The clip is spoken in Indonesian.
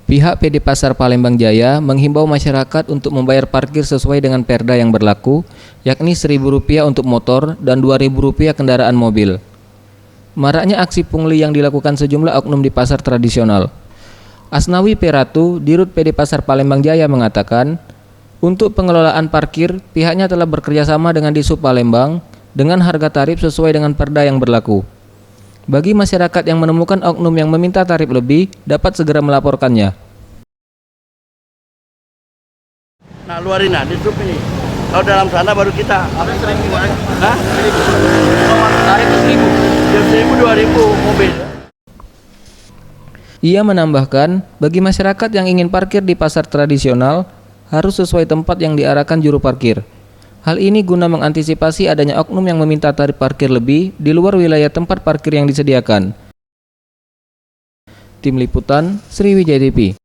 Pihak PD Pasar Palembang Jaya menghimbau masyarakat untuk membayar parkir sesuai dengan perda yang berlaku, yakni Rp1.000 untuk motor dan Rp2.000 kendaraan mobil. Maraknya aksi pungli yang dilakukan sejumlah oknum di pasar tradisional. Asnawi Peratu, Dirut PD Pasar Palembang Jaya mengatakan, untuk pengelolaan parkir, pihaknya telah bekerjasama dengan Disub Palembang dengan harga tarif sesuai dengan perda yang berlaku. Bagi masyarakat yang menemukan oknum yang meminta tarif lebih, dapat segera melaporkannya. Nah, luarin di sub ini. Kalau dalam sana baru kita. Apa 1.000 kan? Hah? 1.000. Tarif 1.000. 1.000, 2.000 mobil. Ia menambahkan, bagi masyarakat yang ingin parkir di pasar tradisional, harus sesuai tempat yang diarahkan juru parkir. Hal ini guna mengantisipasi adanya oknum yang meminta tarif parkir lebih di luar wilayah tempat parkir yang disediakan. Tim Liputan, Sriwijaya TV.